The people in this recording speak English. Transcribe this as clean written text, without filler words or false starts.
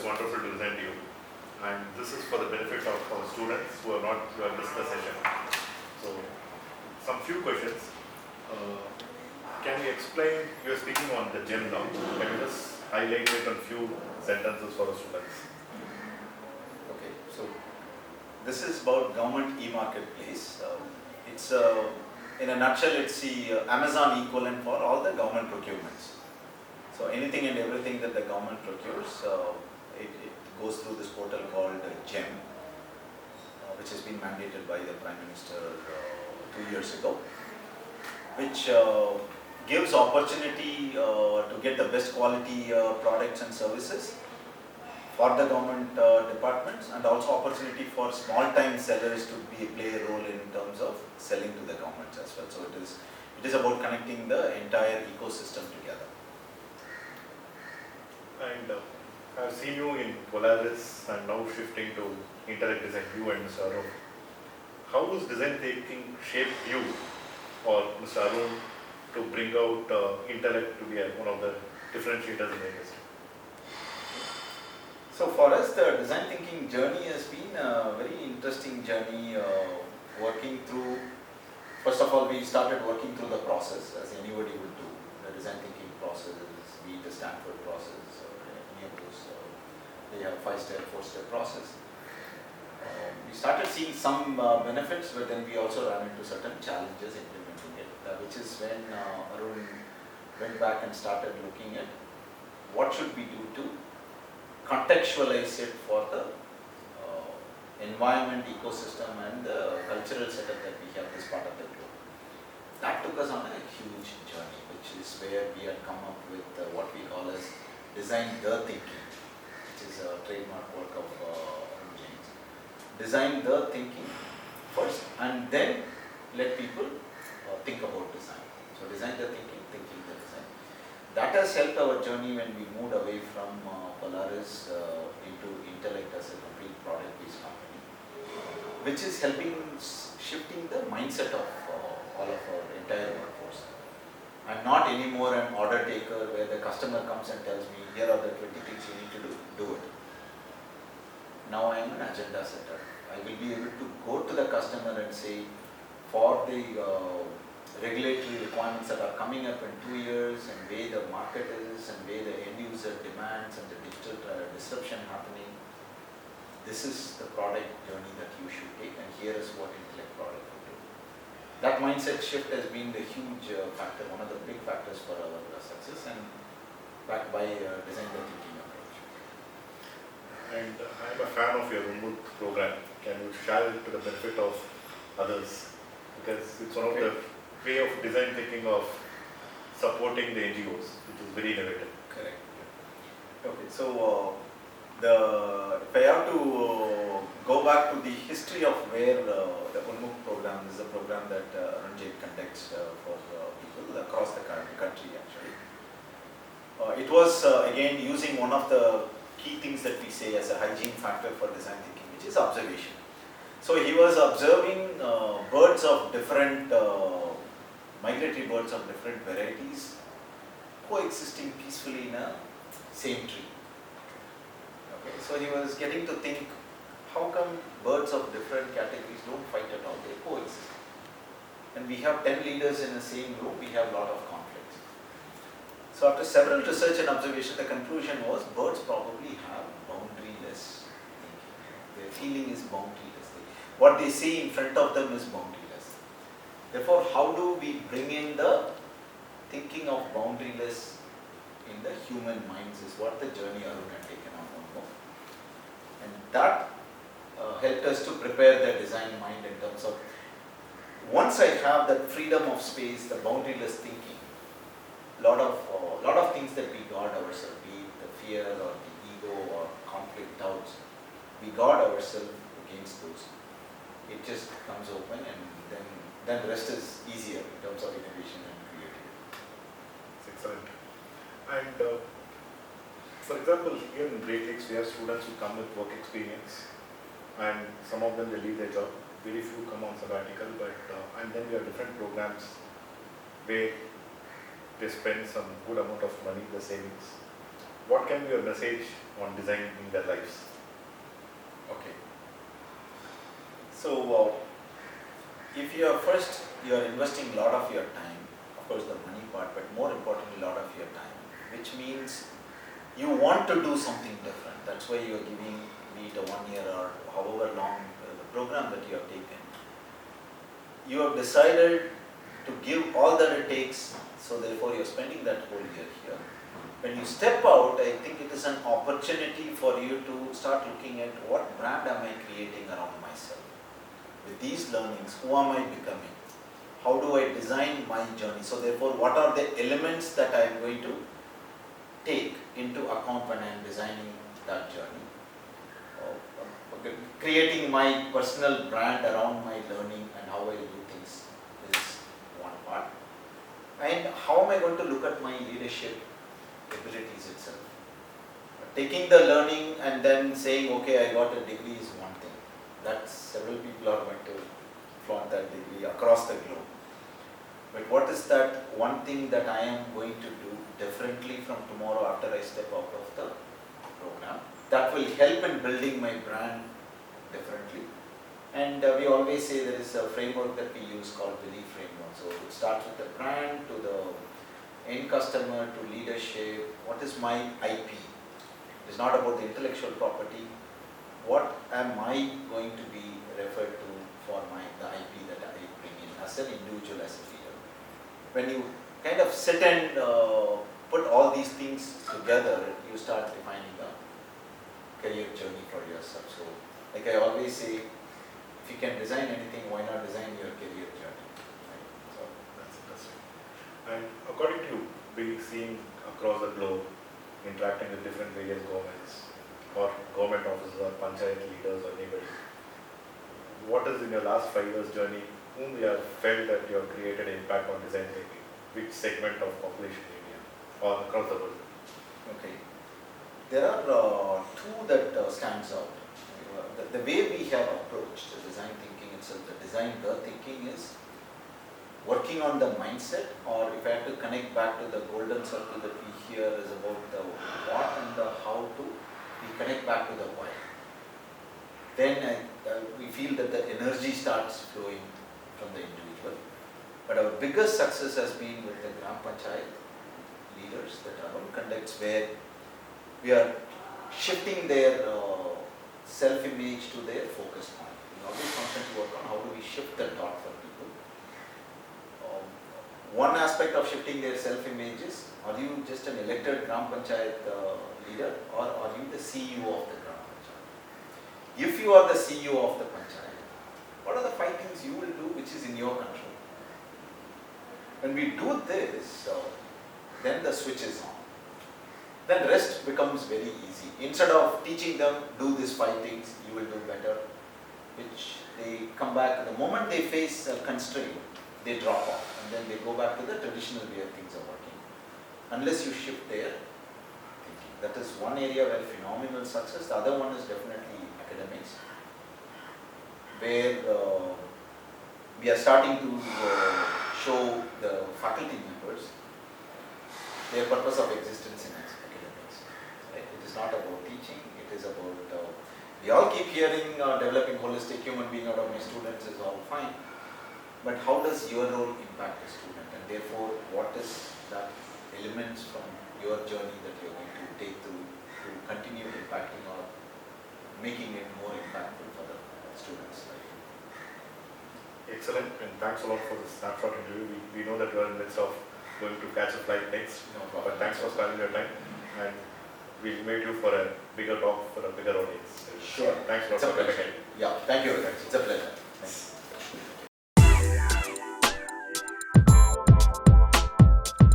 wonderful to listen to you. And this is for the benefit of our students who have not missed the session. So, some few questions. Can you explain, you are speaking on the gem now, can you just highlight it on few sentences for the students? Okay, so this is about government e-marketplace. It's in a nutshell, it's the Amazon equivalent for all the government procurements. So anything and everything that the government procures, it goes through this portal called GEM, which has been mandated by the Prime Minister 2 years ago, which gives opportunity to get the best quality products and services for the government departments, and also opportunity for small-time sellers to play a role in terms of selling to the governments as well. So it is about connecting the entire ecosystem together. And I've seen you in Polaris and now shifting to Intellect Design, you and Mr. Arun. How has design thinking shaped you or Mr. Arun to bring out Intellect to be one of the differentiators in the industry? So for us, the design thinking journey has been a very interesting journey, working through, first of all, we started working through the process as anybody would do, the design thinking process, be it the Stanford process or any of those, they have 5-step, 4-step process. We started seeing some benefits, but then we also ran into certain challenges implementing it, which is when Arun went back and started looking at what should we do to contextualize it for the environment, ecosystem and the cultural setup that we have this part of the globe. That took us on a huge journey, which is where we had come up with what we call as design the thinking, which is a trademark work of James. Design the thinking first and then let people think about design. So design the thinking, thinking the design. That has helped our journey when we moved away from Polaris into Intellect as a complete product-based company, which is helping shifting the mindset of all of our entire workforce. I'm not anymore an order taker where the customer comes and tells me, here are the 20 things you need to do it. Now I am an agenda setter. I will be able to go to the customer and say, for the regulatory requirements that are coming up in 2 years and where the market is and where the end user demands and the digital disruption happening, this is the product journey that you should take and here is what Intellect product will do. That mindset shift has been the huge factor, one of the big factors for our success and backed by design the thinking approach. And I'm a fan of your Anbu program. Can you share it to the benefit of others? Because it's one of the way of design thinking of supporting the NGOs, which is very innovative. Correct. Okay, so if I have to go back to the history of where the Anbu program is a program that Ranjit conducts for people across the country actually. It was again using one of the key things that we say as a hygiene factor for design thinking, which is observation. So he was observing birds of different, migratory birds of different varieties coexisting peacefully in a same tree. Okay, so he was getting to think, how come birds of different categories don't fight at all, they coexist. And we have 10 leaders in the same room, we have a lot of conflicts. So after several research and observation, the conclusion was birds probably have boundaryless thinking. Their feeling is boundaryless. What they see in front of them is boundaryless. Therefore, how do we bring in the thinking of boundaryless in the human minds is what the journey Arun had taken on Anbu. And that helped us to prepare the design mind in terms of, once I have that freedom of space, the boundaryless thinking, lot of things that we guard ourselves, be it the fear or the ego or conflict doubts, we guard ourselves against those. It just comes open and then the rest is easier in terms of innovation and creativity. It's excellent. And for example, here in Great Lakes, we have students who come with work experience and some of them they leave their job. Very few come on sabbatical, but and then we have different programs where they spend some good amount of money, the savings, what can be your message on designing their lives? Okay. So, if you are first, you are investing a lot of your time, of course the money part, but more importantly, a lot of your time, which means you want to do something different. That's why you are giving, be it a 1 year or however long the program that you have taken. You have decided to give all that it takes, so therefore you are spending that whole year here. When you step out, I think it is an opportunity for you to start looking at what brand am I creating around myself. With these learnings, who am I becoming? How do I design my journey? So therefore, what are the elements that I am going to take into account when I am designing that journey? Creating my personal brand around my learning and how I do things is one part. And how am I going to look at my leadership abilities itself? Taking the learning and then saying, okay, I got a degree is one thing. That several people are going to flaunt that degree across the globe. But what is that one thing that I am going to do differently from tomorrow after I step out of the program? That will help in building my brand differently. And we always say there is a framework that we use called belief framework. So it starts with the brand, to the end customer, to leadership. What is my IP? It's not about the intellectual property. What am I going to be referred to for the IP that I bring in as an individual, as a leader? When you kind of sit and put all these things together, you start defining the career journey for yourself. So, like I always say, if you can design anything, why not design your career journey? Right? So that's interesting. And according to you, being seen across the globe, interacting with different various governments or government officers or panchayat leaders or anybody, what is in your last 5 years journey, whom you have felt that you have created impact on design thinking? Which segment of population in India or across the world? okay. There are two that stands out. The way we have approached the design thinking itself, the design thinking is working on the mindset, or if I have to connect back to the golden circle that we hear is about the what and the how to, we connect back to the why. Then we feel that the energy starts flowing from the individual. But our biggest success has been with the Gram Panchayat leaders that Anbu conducts, where we are shifting their self-image to their focus point. We always constantly work on how do we shift the dot for people. One aspect of shifting their self-image is, are you just an elected Gram Panchayat leader, or are you the CEO of the Gram Panchayat? If you are the CEO of the Panchayat, what are the 5 things you will do which is in your control? When we do this, then the switch is on. Then rest becomes very easy. Instead of teaching them, do these 5 things, you will do better, which they come back, the moment they face a constraint, they drop off, and then they go back to the traditional way of things are working. Unless you shift their thinking. That is one area where phenomenal success. The other one is definitely academics, where we are starting to show the faculty members their purpose of existence in academics. Right? It is not about teaching, it is about, we all keep hearing developing holistic human being out of my students is all fine, but how does your role impact the student, and therefore what is that elements from your journey that you are going to take to continue impacting or making it more impactful for the students' life. Excellent, and thanks a lot for this snapshot interview. We know that you are in the midst of going to catch a flight next, No problem. but thanks for spending your time, and we'll meet you for a bigger talk for a bigger audience. Sure. Thanks a lot It's a for coming pleasure. in. Yeah, thank you very much. It's a pleasure.